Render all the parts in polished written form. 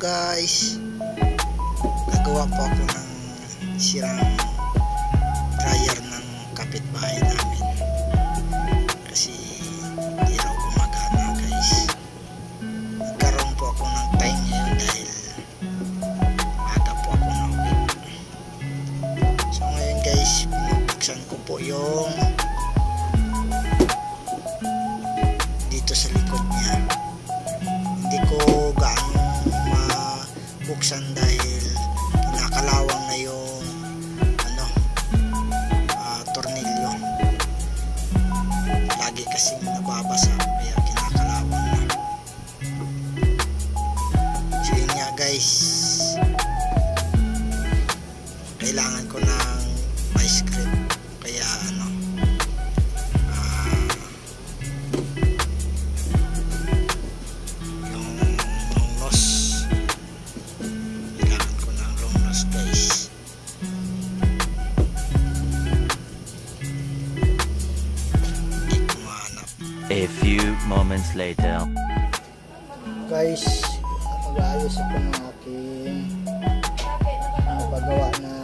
guys, gagawa po ako ng sirang dryer ng kapitbahay namin kasi hindi raw gumagana guys. Nagkaroon po ako ng time ngayon dahil aga po ako nauwi. So ngayon guys, pinabuksan ko po yung dito sa likod niya. Hindi ko gaano mabuksan dahil kinakalawang na yung tornilyo. Lagi kasi nababasa kaya kinakalawang na. So yun nga guys, kailangan ko ng ice cream kaya A few moments later. Guys, mag-aayos ako ng aking paggawa na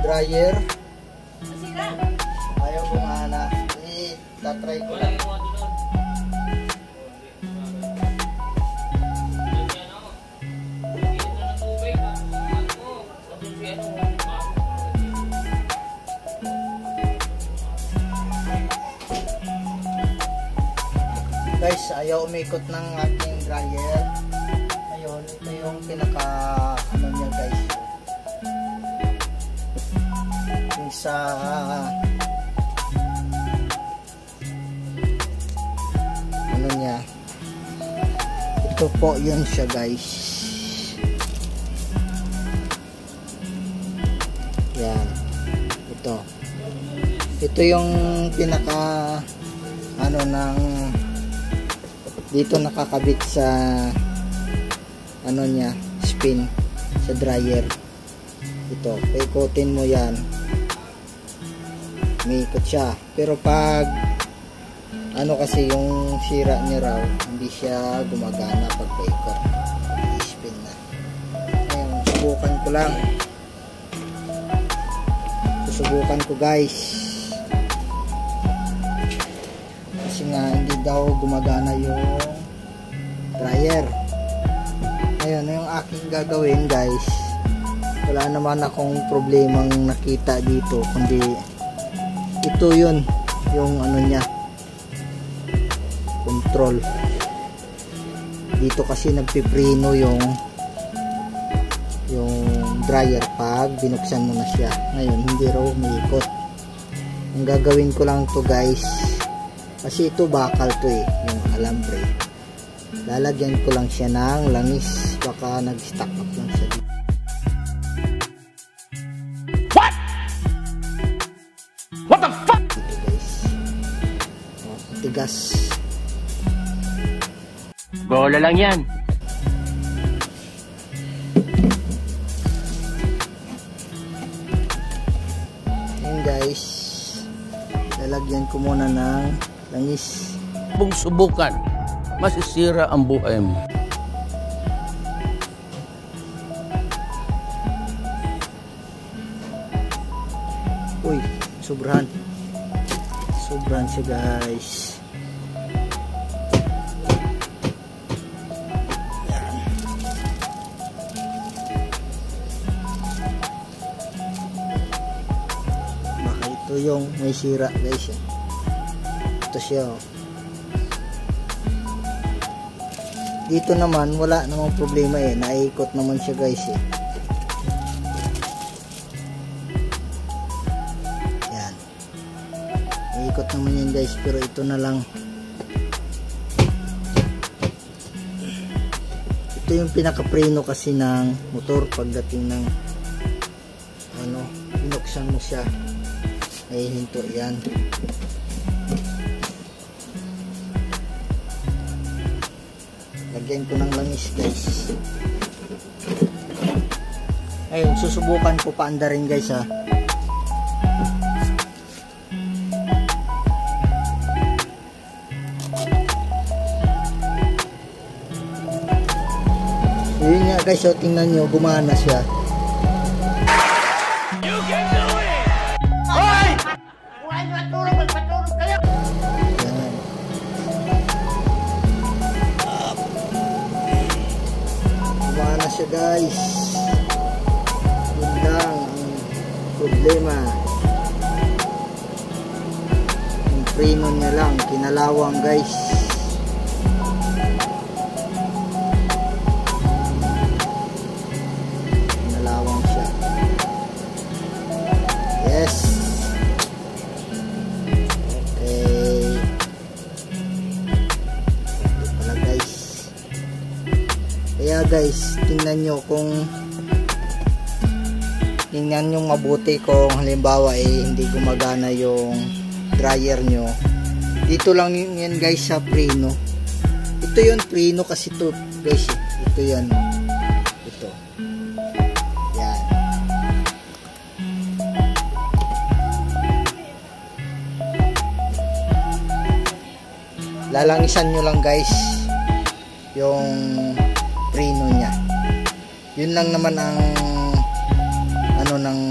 dryer. Ayaw gumana. Tatry ko lang. Guys, ayaw umikot ng ating dryer. Ayun, ito yung pinaka niya guys. Yung sa niya. Ito po yun siya guys. Yan. Ito yung pinaka ng dito nakakabit sa niya, spin sa dryer. Ito, paikutin mo yan, may ikot siya. Pero pag kasi yung sira niya raw, hindi siya gumagana pag paikot, i-spin na. Ayun, subukan ko lang, susubukan ko guys kasi nga hindi daw gumagana yung dryer. Ayun, yung aking gagawin guys, wala naman akong problemang nakita dito, kundi ito yun, yung niya, control dito kasi nagpipreno yung dryer pag binuksan mo na siya. Ngayon hindi raw umiikot. Ang gagawin ko lang to guys, kasi ito bakal to yung alambre, lalagyan ko lang siya ng langis, baka nag-stack up lang siya dito. What the fuck? Dito guys, tigas. Bola lang yan. Ayan guys, lalagyan ko muna ng langis. Kung subukan, masisira ang buhay mo. Uy, sobrahan siya guys. Yan. Baka ito yung may sira guys. Ito siya. Dito naman wala namang problema naiikot naman siya guys Yan. Naiikot naman yan guys, pero ito na lang. Ito yung pinaka-preno kasi ng motor pagdating ng binuksan mo siya. Ay hinto yan. Lagyan ko ng langis guys. Ayun, susubukan ko paanda rin guys Yun nga guys, so tingnan nyo, gumana siya. Yan. Gumana siya guys. Yun lang ang problema. Yung preno niya lang, kinalawang guys. Kaya guys, tingnan nyo mabuti kung halimbawa hindi gumagana yung dryer nyo. Dito lang yan guys sa preno. Ito yung preno kasi to guys. Ito yan. Ito. Yan. Lalangisan nyo lang guys yung preno niya. Yun lang naman ang ng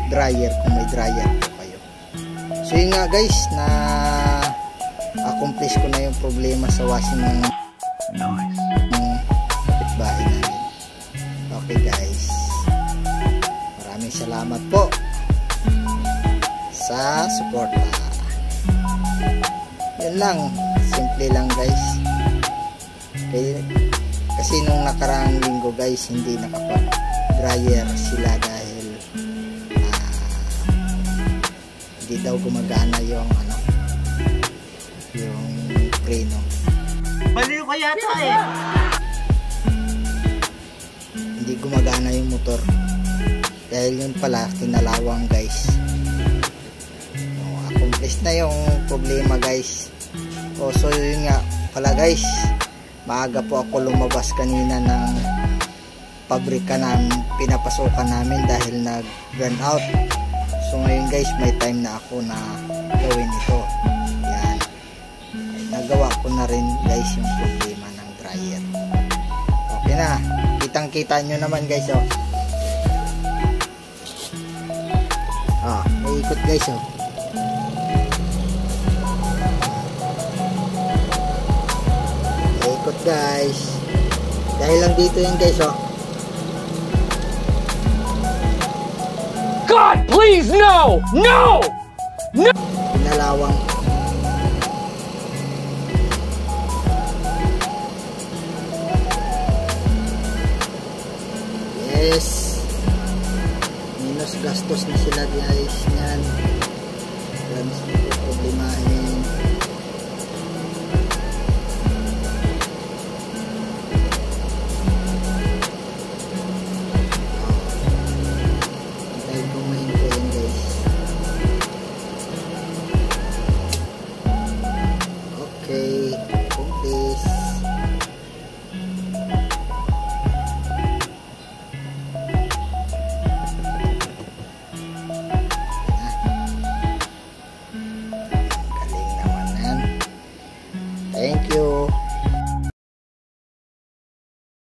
dryer kung may dryer po kayo. So yun nga guys, na accomplish ko na yung problema sa washing ng kapitbahay namin. Okay guys, maraming salamat po sa suporta. Yun lang, simple lang guys. Kasi nung nakaraang linggo guys, hindi nakapag-dryer sila dahil hindi daw gumagana yung yung preno. Baliw ka yata eh. Hindi gumagana yung motor. Dahil yun pala, kinalawang guys. Accomplish na yung problema guys. So yun nga pala guys, maaga po ako lumabas kanina ng pabrika namin, pinapasukan namin dahil nag-burn out. So ngayon guys, may time na ako na gawin ito. Yan. Nagawa ko na rin guys yung problema ng dryer. Okay na. Kitang kita nyo naman guys oh. May ikot guys oh. Ikot guys. Dahil lang dito yan guys oh. God, please, no! No! No! Pinalawang. Yes. Minus gastos na sila guys. Yan. Yan sila problemahin.